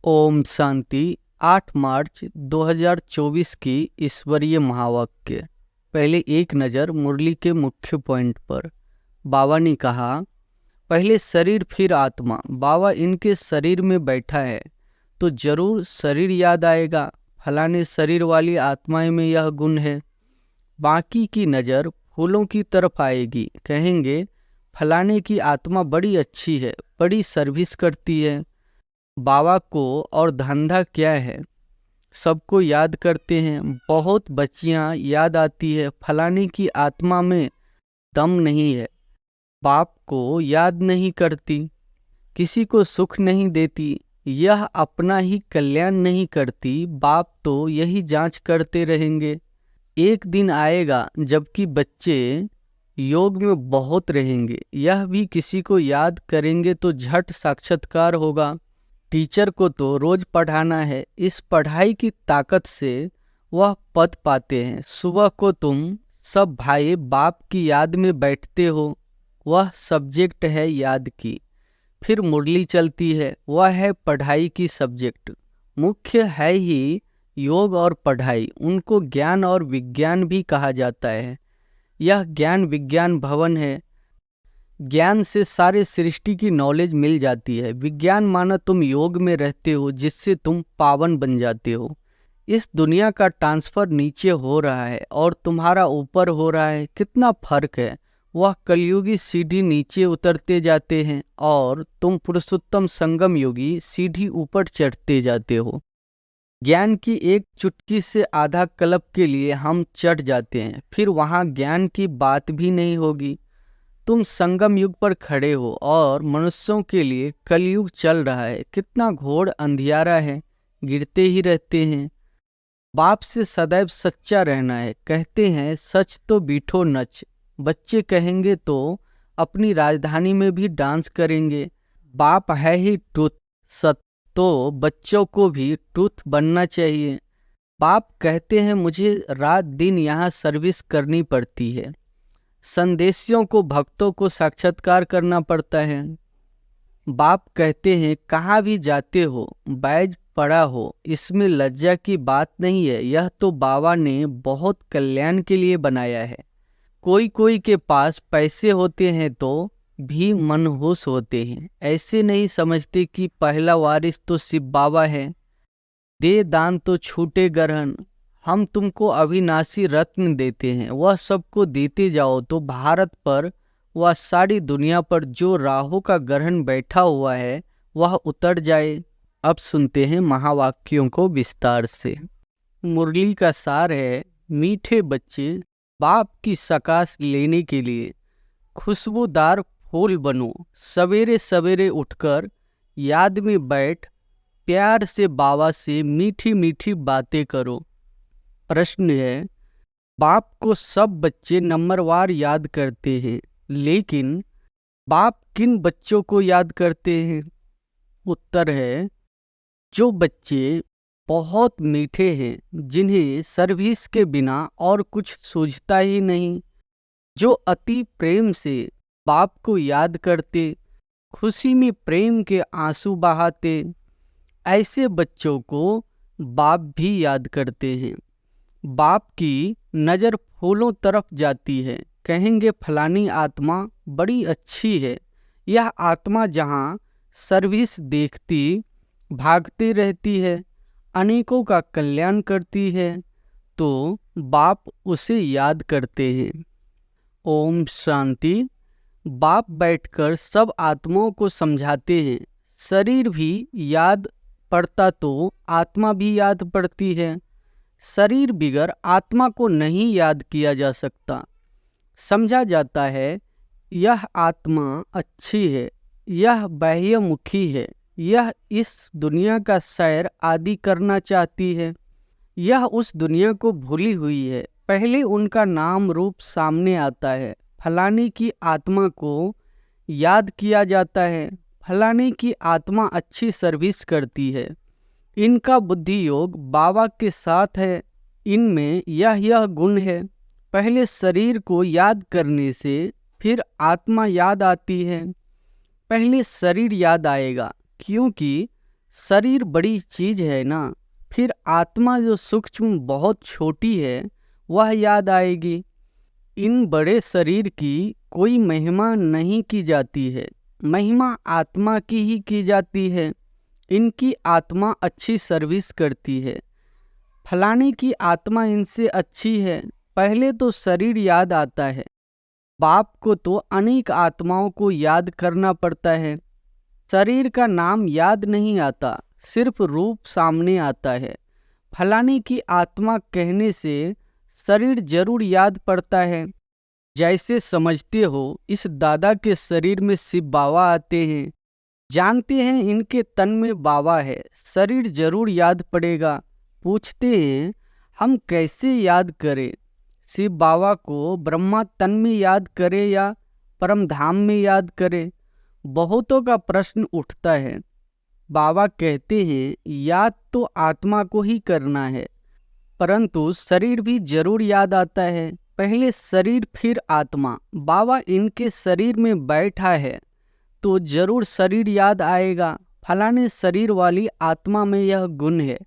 ओम शांति। 8 मार्च 2024 की ईश्वरीय महावाक्य। पहले एक नज़र मुरली के मुख्य पॉइंट पर। बाबा ने कहा, पहले शरीर फिर आत्मा। बाबा इनके शरीर में बैठा है तो जरूर शरीर याद आएगा। फलाने शरीर वाली आत्माएं में यह गुण है। बाकी की नज़र फूलों की तरफ आएगी। कहेंगे फलाने की आत्मा बड़ी अच्छी है, बड़ी सर्विस करती है। बाबा को और धंधा क्या है, सबको याद करते हैं। बहुत बच्चियां याद आती है, फलाने की आत्मा में दम नहीं है। बाप को याद नहीं करती, किसी को सुख नहीं देती, यह अपना ही कल्याण नहीं करती। बाप तो यही जांच करते रहेंगे। एक दिन आएगा जबकि बच्चे योग में बहुत रहेंगे, यह भी किसी को याद करेंगे तो झट साक्षात्कार होगा। टीचर को तो रोज पढ़ाना है, इस पढ़ाई की ताकत से वह पद पाते हैं। सुबह को तुम सब भाई बाप की याद में बैठते हो, वह सब्जेक्ट है याद की। फिर मुरली चलती है, वह है पढ़ाई की सब्जेक्ट। मुख्य है ही योग और पढ़ाई। उनको ज्ञान और विज्ञान भी कहा जाता है। यह ज्ञान विज्ञान भवन है। ज्ञान से सारे सृष्टि की नॉलेज मिल जाती है। विज्ञान माना तुम योग में रहते हो, जिससे तुम पावन बन जाते हो। इस दुनिया का ट्रांसफर नीचे हो रहा है और तुम्हारा ऊपर हो रहा है। कितना फर्क है। वह कलयुगी सीढ़ी नीचे उतरते जाते हैं और तुम पुरुषोत्तम संगम योगी सीढ़ी ऊपर चढ़ते जाते हो। ज्ञान की एक चुटकी से आधा कल्प के लिए हम चढ़ जाते हैं, फिर वहाँ ज्ञान की बात भी नहीं होगी। तुम संगम युग पर खड़े हो और मनुष्यों के लिए कलयुग चल रहा है। कितना घोर अंधियारा है, गिरते ही रहते हैं। बाप से सदैव सच्चा रहना है। कहते हैं सच तो बीठो नच। बच्चे कहेंगे तो अपनी राजधानी में भी डांस करेंगे। बाप है ही ट्रुथ, सत्य, तो बच्चों को भी ट्रुथ बनना चाहिए। बाप कहते हैं मुझे रात दिन यहाँ सर्विस करनी पड़ती है। संदेशियों को, भक्तों को साक्षात्कार करना पड़ता है। बाप कहते हैं कहाँ भी जाते हो बैज पड़ा हो, इसमें लज्जा की बात नहीं है। यह तो बाबा ने बहुत कल्याण के लिए बनाया है। कोई कोई के पास पैसे होते हैं तो भी मनहूस होते हैं। ऐसे नहीं समझते कि पहला वारिस तो शिव बाबा है। दे दान तो छूटे ग्रहण। हम तुमको अविनाशी रत्न देते हैं, वह सबको देते जाओ तो भारत पर वह सारी दुनिया पर जो राहु का ग्रहण बैठा हुआ है वह उतर जाए। अब सुनते हैं महावाक्यों को विस्तार से। मुरली का सार है, मीठे बच्चे बाप की सकाश लेने के लिए खुशबूदार फूल बनो। सवेरे सवेरे उठकर याद में बैठ, प्यार से बाबा से मीठी मीठी बातें करो। प्रश्न है, बाप को सब बच्चे नंबरवार याद करते हैं, लेकिन बाप किन बच्चों को याद करते हैं? उत्तर है, जो बच्चे बहुत मीठे हैं, जिन्हें सर्विस के बिना और कुछ सूझता ही नहीं, जो अति प्रेम से बाप को याद करते, खुशी में प्रेम के आंसू बहाते, ऐसे बच्चों को बाप भी याद करते हैं। बाप की नज़र फूलों तरफ जाती है। कहेंगे फलानी आत्मा बड़ी अच्छी है। यह आत्मा जहाँ सर्विस देखती भागती रहती है, अनेकों का कल्याण करती है, तो बाप उसे याद करते हैं। ओम शांति। बाप बैठकर सब आत्माओं को समझाते हैं। शरीर भी याद पड़ता तो आत्मा भी याद पड़ती है। शरीर बिगर आत्मा को नहीं याद किया जा सकता। समझा जाता है यह आत्मा अच्छी है, यह बाह्यमुखी है, यह इस दुनिया का सैर आदि करना चाहती है, यह उस दुनिया को भूली हुई है। पहले उनका नाम रूप सामने आता है। फलाने की आत्मा को याद किया जाता है। फलाने की आत्मा अच्छी सर्विस करती है। इनका बुद्धि योग बाबा के साथ है। इनमें यह गुण है। पहले शरीर को याद करने से फिर आत्मा याद आती है। पहले शरीर याद आएगा, क्योंकि शरीर बड़ी चीज है ना, फिर आत्मा जो सूक्ष्म बहुत छोटी है वह याद आएगी। इन बड़े शरीर की कोई महिमा नहीं की जाती है, महिमा आत्मा की ही की जाती है। इनकी आत्मा अच्छी सर्विस करती है, फलाने की आत्मा इनसे अच्छी है। पहले तो शरीर याद आता है, बाप को तो अनेक आत्माओं को याद करना पड़ता है। शरीर का नाम याद नहीं आता, सिर्फ रूप सामने आता है। फलाने की आत्मा कहने से शरीर जरूर याद पड़ता है। जैसे समझते हो इस दादा के शरीर में शिव बाबा आते हैं, जानते हैं इनके तन में बाबा है, शरीर जरूर याद पड़ेगा। पूछते हैं हम कैसे याद करें, शिव बाबा को ब्रह्मा तन में याद करें या परम धाम में याद करें? बहुतों का प्रश्न उठता है। बाबा कहते हैं याद तो आत्मा को ही करना है, परंतु शरीर भी जरूर याद आता है। पहले शरीर फिर आत्मा। बाबा इनके शरीर में बैठा है तो जरूर शरीर याद आएगा, फलाने शरीर वाली आत्मा में यह गुण है।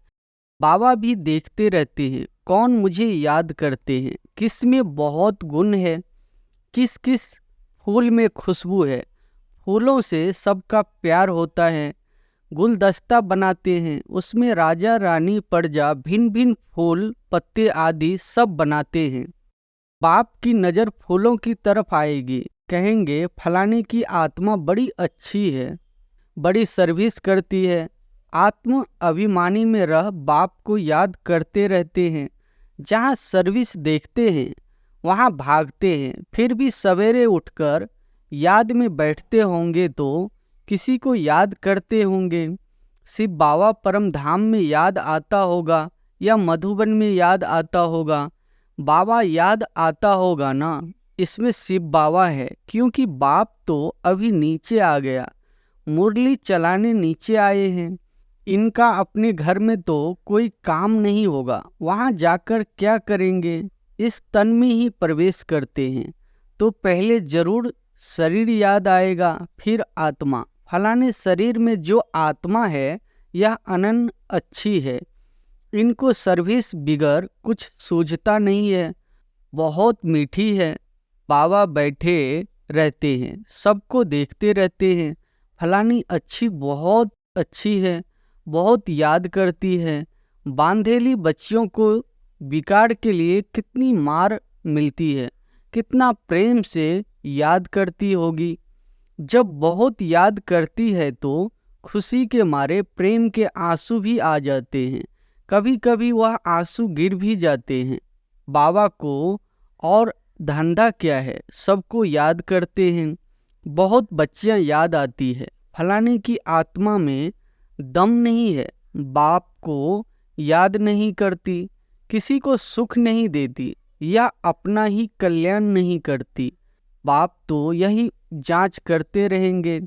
बाबा भी देखते रहते हैं कौन मुझे याद करते हैं, किस में बहुत गुण है, किस किस फूल में खुशबू है। फूलों से सबका प्यार होता है। गुलदस्ता बनाते हैं, उसमें राजा रानी प्रजा भिन्न भिन्न फूल पत्ते आदि सब बनाते हैं। बाप की नज़र फूलों की तरफ आएगी, कहेंगे फलाने की आत्मा बड़ी अच्छी है, बड़ी सर्विस करती है। आत्म अभिमानी में रह बाप को याद करते रहते हैं। जहाँ सर्विस देखते हैं वहाँ भागते हैं। फिर भी सवेरे उठकर याद में बैठते होंगे तो किसी को याद करते होंगे। शिव बाबा परम धाम में याद आता होगा या मधुबन में याद आता होगा। बाबा याद आता होगा ना, इसमें शिव बाबा है, क्योंकि बाप तो अभी नीचे आ गया, मुरली चलाने नीचे आए हैं। इनका अपने घर में तो कोई काम नहीं होगा, वहाँ जाकर क्या करेंगे? इस तन में ही प्रवेश करते हैं तो पहले जरूर शरीर याद आएगा, फिर आत्मा। फलाने शरीर में जो आत्मा है यह अनन्य अच्छी है, इनको सर्विस बिगर कुछ सूझता नहीं है, बहुत मीठी है। बाबा बैठे रहते हैं, सबको देखते रहते हैं। फलानी अच्छी, बहुत अच्छी है, बहुत याद करती है। बांधेली बच्चियों को बिगाड़ के लिए कितनी मार मिलती है, कितना प्रेम से याद करती होगी। जब बहुत याद करती है तो खुशी के मारे प्रेम के आंसू भी आ जाते हैं, कभी कभी वह आंसू गिर भी जाते हैं। बाबा को और धंधा क्या है, सबको याद करते हैं। बहुत बच्चियां याद आती है, फलाने की आत्मा में दम नहीं है, बाप को याद नहीं करती, किसी को सुख नहीं देती या अपना ही कल्याण नहीं करती। बाप तो यही जांच करते रहेंगे।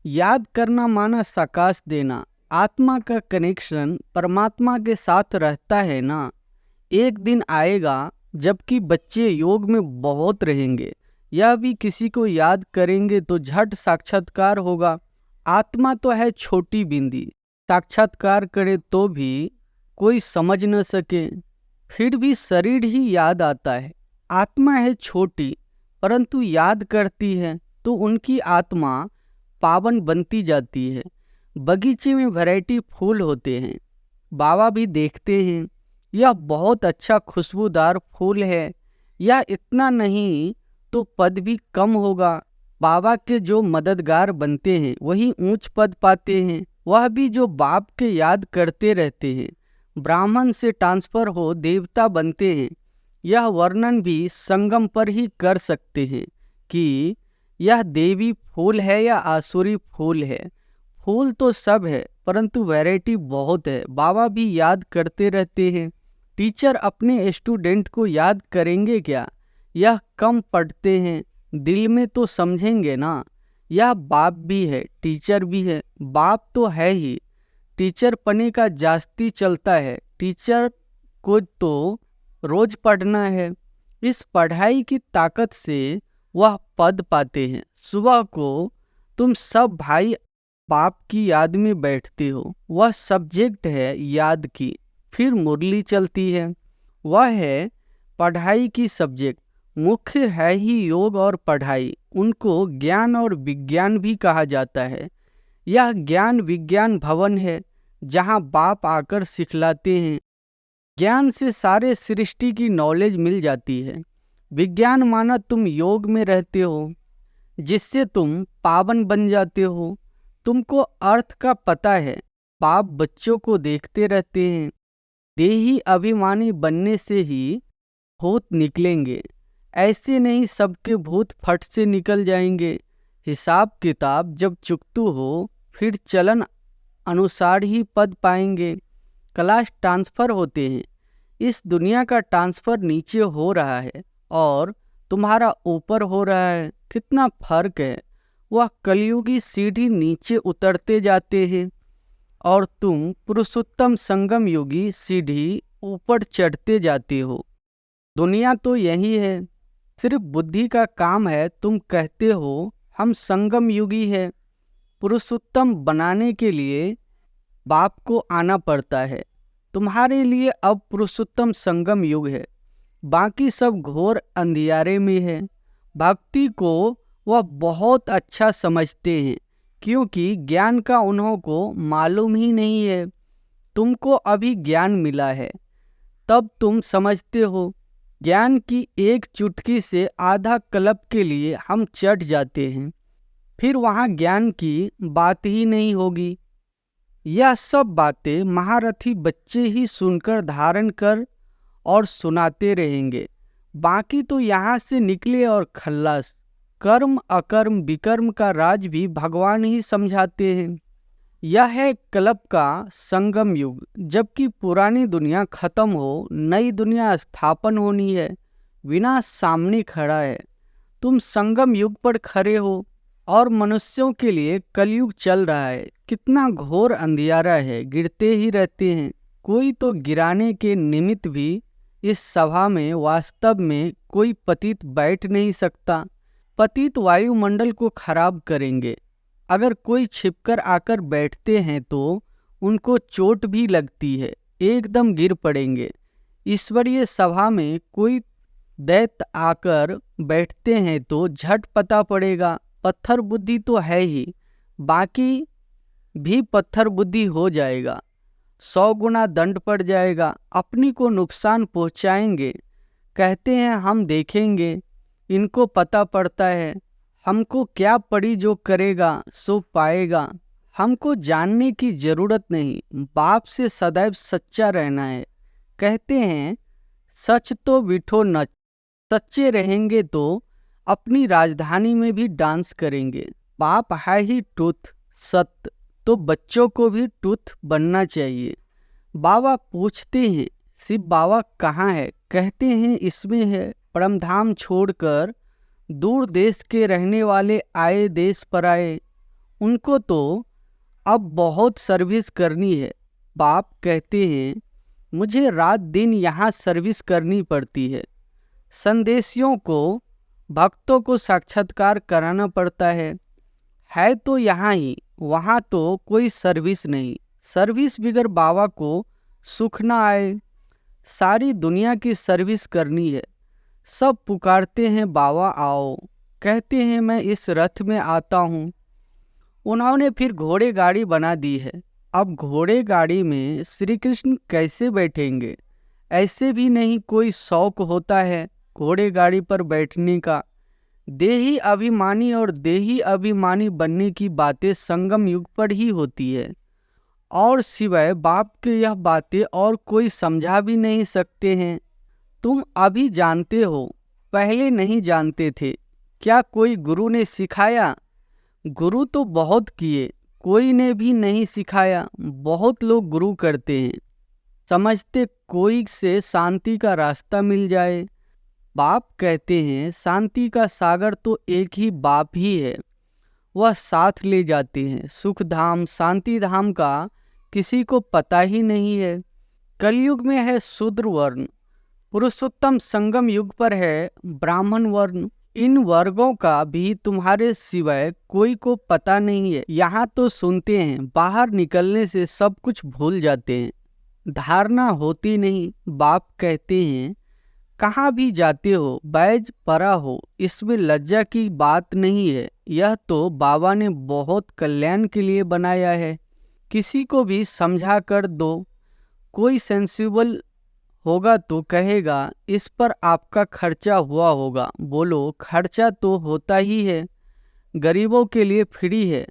याद करना माना सकाश देना। आत्मा का कनेक्शन परमात्मा के साथ रहता है ना। एक दिन आएगा जबकि बच्चे योग में बहुत रहेंगे, यह भी किसी को याद करेंगे तो झट साक्षात्कार होगा। आत्मा तो है छोटी बिंदी, साक्षात्कार करे तो भी कोई समझ न सके, फिर भी शरीर ही याद आता है। आत्मा है छोटी परंतु याद करती है तो उनकी आत्मा पावन बनती जाती है। बगीचे में वैरायटी फूल होते हैं, बाबा भी देखते हैं यह बहुत अच्छा खुशबूदार फूल है, या इतना नहीं तो पद भी कम होगा। बाबा के जो मददगार बनते हैं वही ऊंच पद पाते हैं, वह भी जो बाप के याद करते रहते हैं। ब्राह्मण से ट्रांसफर हो देवता बनते हैं। यह वर्णन भी संगम पर ही कर सकते हैं कि यह देवी फूल है या आसुरी फूल है। फूल तो सब है परंतु वैरायटी बहुत है। बाबा भी याद करते रहते हैं। टीचर अपने स्टूडेंट को याद करेंगे क्या? यह कम पढ़ते हैं, दिल में तो समझेंगे ना। यह बाप भी है, टीचर भी है। बाप तो है ही, टीचर पने का जास्ती चलता है। टीचर को तो रोज पढ़ना है। इस पढ़ाई की ताकत से वह पद पाते हैं। सुबह को तुम सब भाई बाप की याद में बैठते हो, वह सब्जेक्ट है याद की। फिर मुरली चलती है, वह है पढ़ाई की सब्जेक्ट। मुख्य है ही योग और पढ़ाई। उनको ज्ञान और विज्ञान भी कहा जाता है। यह ज्ञान विज्ञान भवन है जहाँ बाप आकर सिखलाते हैं। ज्ञान से सारे सृष्टि की नॉलेज मिल जाती है। विज्ञान माना तुम योग में रहते हो, जिससे तुम पावन बन जाते हो। तुमको अर्थ का पता है। बाप बच्चों को देखते रहते हैं। देही अभिमानी बनने से ही भूत निकलेंगे। ऐसे नहीं सबके भूत फट से निकल जाएंगे। हिसाब किताब जब चुकतू हो, फिर चलन अनुसार ही पद पाएंगे। क्लास ट्रांसफर होते हैं। इस दुनिया का ट्रांसफर नीचे हो रहा है और तुम्हारा ऊपर हो रहा है। कितना फर्क है। वह कलयुगी सीढ़ी नीचे उतरते जाते हैं और तुम पुरुषोत्तम संगम योगी सीढ़ी ऊपर चढ़ते जाते हो। दुनिया तो यही है। सिर्फ बुद्धि का काम है। तुम कहते हो हम संगम युगी है। पुरुषोत्तम बनाने के लिए बाप को आना पड़ता है। तुम्हारे लिए अब पुरुषोत्तम संगम युग है। बाकी सब घोर अंधियारे में है। भक्ति को वह बहुत अच्छा समझते हैं, क्योंकि ज्ञान का उन्हों को मालूम ही नहीं है। तुमको अभी ज्ञान मिला है, तब तुम समझते हो। ज्ञान की एक चुटकी से आधा कल्प के लिए हम चढ़ जाते हैं, फिर वहाँ ज्ञान की बात ही नहीं होगी। यह सब बातें महारथी बच्चे ही सुनकर धारण कर और सुनाते रहेंगे। बाकी तो यहाँ से निकले और खल्लास। कर्म अकर्म विकर्म का राज भी भगवान ही समझाते हैं। यह है कल्प का संगम युग। जबकि पुरानी दुनिया खत्म हो, नई दुनिया स्थापन होनी है। विनाश सामने खड़ा है। तुम संगम युग पर खड़े हो और मनुष्यों के लिए कलयुग चल रहा है। कितना घोर अंधियारा है, गिरते ही रहते हैं। कोई तो गिराने के निमित्त भी इस सभा में वास्तव में कोई पतित बैठ नहीं सकता। पतित वायुमंडल को खराब करेंगे। अगर कोई छिपकर आकर बैठते हैं तो उनको चोट भी लगती है, एकदम गिर पड़ेंगे। ईश्वरीय सभा में कोई दैत्य आकर बैठते हैं तो झट पता पड़ेगा। पत्थर बुद्धि तो है ही, बाकी भी पत्थर बुद्धि हो जाएगा। 100 गुना दंड पड़ जाएगा। अपनी को नुकसान पहुंचाएंगे। कहते हैं हम देखेंगे, इनको पता पड़ता है। हमको क्या पड़ी, जो करेगा सो पाएगा। हमको जानने की जरूरत नहीं। बाप से सदैव सच्चा रहना है। कहते हैं सच तो विठो नच। सच्चे रहेंगे तो अपनी राजधानी में भी डांस करेंगे। बाप है ही ट्रुथ, सत्य, तो बच्चों को भी ट्रुथ बनना चाहिए। बाबा पूछते हैं शिव बाबा कहाँ है? कहते हैं इसमें है। परमधाम छोड़कर दूर देश के रहने वाले आए देश पर आए। उनको तो अब बहुत सर्विस करनी है। बाप कहते हैं मुझे रात दिन यहाँ सर्विस करनी पड़ती है। संदेशियों को, भक्तों को साक्षात्कार कराना पड़ता है तो यहाँ ही, वहाँ तो कोई सर्विस नहीं। सर्विस बिगर बाबा को सुख ना आए। सारी दुनिया की सर्विस करनी है। सब पुकारते हैं बाबा आओ। कहते हैं मैं इस रथ में आता हूँ। उन्होंने फिर घोड़े गाड़ी बना दी है। अब घोड़े गाड़ी में श्री कृष्ण कैसे बैठेंगे? ऐसे भी नहीं कोई शौक होता है घोड़े गाड़ी पर बैठने का। देही अभिमानी और देही अभिमानी बनने की बातें संगम युग पर ही होती है, और सिवाय बाप के यह बातें और कोई समझा भी नहीं सकते हैं। तुम अभी जानते हो, पहले नहीं जानते थे। क्या कोई गुरु ने सिखाया? गुरु तो बहुत किए, कोई ने भी नहीं सिखाया। बहुत लोग गुरु करते हैं, समझते कोई से शांति का रास्ता मिल जाए। बाप कहते हैं शांति का सागर तो एक ही बाप ही है। वह साथ ले जाते हैं। सुख धाम शांति धाम का किसी को पता ही नहीं है। कलयुग में है शूद्र वर्ण, पुरुषोत्तम संगम युग पर है ब्राह्मण वर्ण। इन वर्गों का भी तुम्हारे सिवाय कोई को पता नहीं है। यहाँ तो सुनते हैं, बाहर निकलने से सब कुछ भूल जाते हैं, धारणा होती नहीं। बाप कहते हैं, कहाँ भी जाते हो बैज परा हो, इसमें लज्जा की बात नहीं है। यह तो बाबा ने बहुत कल्याण के लिए बनाया है। किसी को भी समझा कर दो, कोई सेंसिबल होगा तो कहेगा इस पर आपका खर्चा हुआ होगा। बोलो खर्चा तो होता ही है, गरीबों के लिए फ्री है।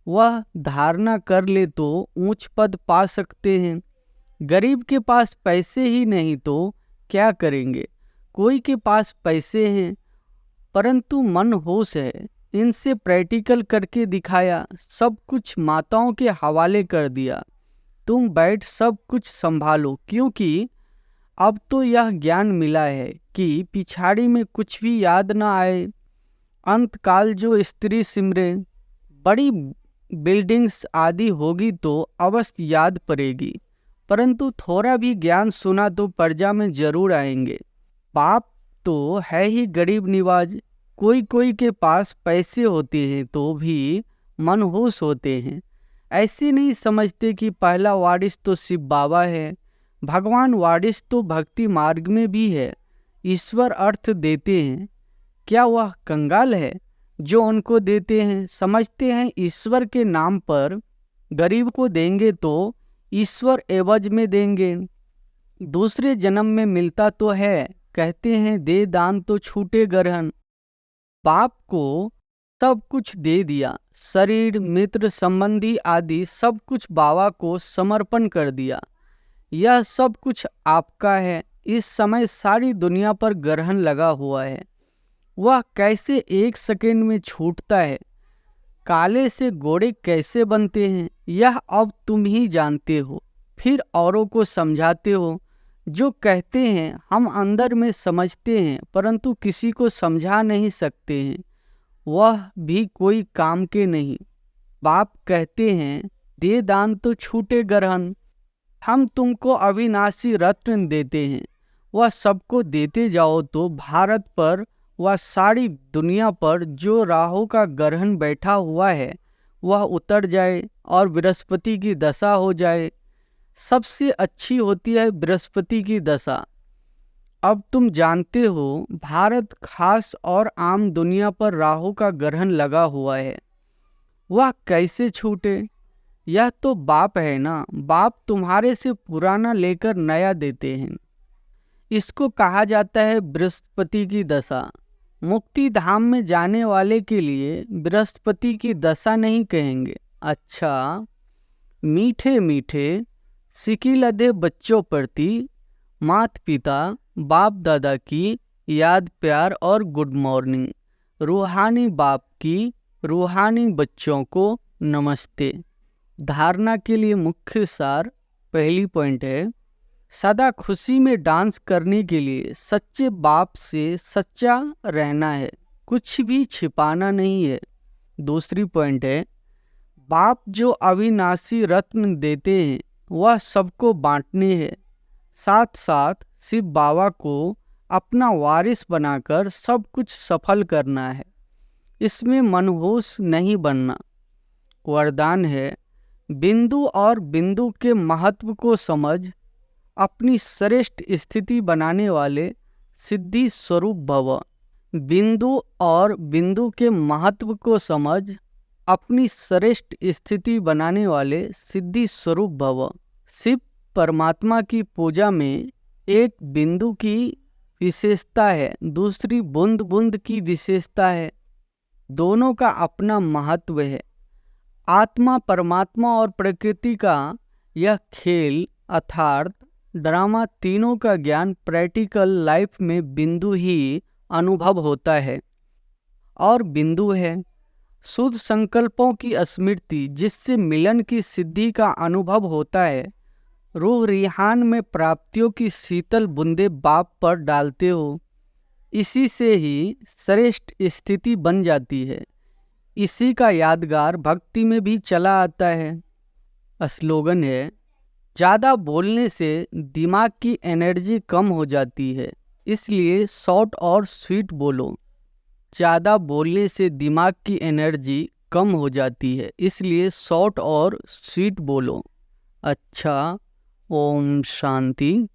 वह धारणा कर ले तो ऊंच पद पा सकते हैं। गरीब के पास पैसे ही नहीं तो क्या करेंगे? कोई के पास पैसे हैं परंतु मन होश है। इनसे प्रैक्टिकल करके दिखाया, सब कुछ माताओं के हवाले कर दिया। तुम बैठ सब कुछ संभालो, क्योंकि अब तो यह ज्ञान मिला है कि पिछाड़ी में कुछ भी याद न आए। अंतकाल जो स्त्री सिमरे, बड़ी बिल्डिंग्स आदि होगी तो अवश्य याद पड़ेगी, परंतु थोड़ा भी ज्ञान सुना तो प्रजा में जरूर आएंगे। बाप तो है ही गरीब निवाज। कोई कोई के पास पैसे होते हैं तो भी मनहूस होते हैं। ऐसे नहीं समझते कि पहला वारिस तो शिव बाबा है। भगवान वारिस तो भक्ति मार्ग में भी है। ईश्वर अर्थ देते हैं, क्या वह कंगाल है जो उनको देते हैं? समझते हैं ईश्वर के नाम पर गरीब को देंगे तो ईश्वर एवज में देंगे। दूसरे जन्म में मिलता तो है, कहते हैं दे दान तो छूटे ग्रहण। बाप को सब कुछ दे दिया, शरीर मित्र संबंधी आदि सब कुछ बाबा को समर्पण कर दिया। यह सब कुछ आपका है। इस समय सारी दुनिया पर ग्रहण लगा हुआ है, वह कैसे एक सेकंड में छूटता है? काले से गोरे कैसे बनते हैं, यह अब तुम ही जानते हो, फिर औरों को समझाते हो। जो कहते हैं हम अंदर में समझते हैं परंतु किसी को समझा नहीं सकते हैं, वह भी कोई काम के नहीं। बाप कहते हैं दे दान तो छूटे ग्रहण। हम तुमको अविनाशी रत्न देते हैं, वह सबको देते जाओ तो भारत पर वह सारी दुनिया पर जो राहु का ग्रहण बैठा हुआ है वह उतर जाए और बृहस्पति की दशा हो जाए। सबसे अच्छी होती है बृहस्पति की दशा। अब तुम जानते हो भारत खास और आम दुनिया पर राहु का ग्रहण लगा हुआ है, वह कैसे छूटे? यह तो बाप है ना। बाप तुम्हारे से पुराना लेकर नया देते हैं। इसको कहा जाता है बृहस्पति की दशा। मुक्ति धाम में जाने वाले के लिए बृहस्पति की दशा नहीं कहेंगे। अच्छा, मीठे मीठे सिकी लदे बच्चों प्रति माता पिता बाप दादा की याद प्यार और गुड मॉर्निंग। रूहानी बाप की रूहानी बच्चों को नमस्ते। धारणा के लिए मुख्य सार, पहली पॉइंट है सदा खुशी में डांस करने के लिए सच्चे बाप से सच्चा रहना है, कुछ भी छिपाना नहीं है। दूसरी पॉइंट है बाप जो अविनाशी रत्न देते हैं वह सबको बांटने हैं, साथ साथ शिव बाबा को अपना वारिस बनाकर सब कुछ सफल करना है। इसमें मनहूस नहीं बनना। वरदान है बिंदु और बिंदु के महत्व को समझ अपनी श्रेष्ठ स्थिति बनाने वाले सिद्धि स्वरूप भव। बिंदु और बिंदु के महत्व को समझ अपनी श्रेष्ठ स्थिति बनाने वाले सिद्धि स्वरूप भव। शिव परमात्मा की पूजा में एक बिंदु की विशेषता है, दूसरी बूंद बूंद की विशेषता है। दोनों का अपना महत्व है। आत्मा परमात्मा और प्रकृति का यह खेल अर्थात ड्रामा, तीनों का ज्ञान प्रैक्टिकल लाइफ में बिंदु ही अनुभव होता है। और बिंदु है शुद्ध संकल्पों की स्मृति, जिससे मिलन की सिद्धि का अनुभव होता है। रूह रिहान में प्राप्तियों की शीतल बूंदे बाप पर डालते हो, इसी से ही श्रेष्ठ स्थिति बन जाती है। इसी का यादगार भक्ति में भी चला आता है। स्लोगन है ज़्यादा बोलने से दिमाग की एनर्जी कम हो जाती है, इसलिए शॉर्ट और स्वीट बोलो। ज़्यादा बोलने से दिमाग की एनर्जी कम हो जाती है, इसलिए शॉर्ट और स्वीट बोलो। अच्छा, ओम शांति।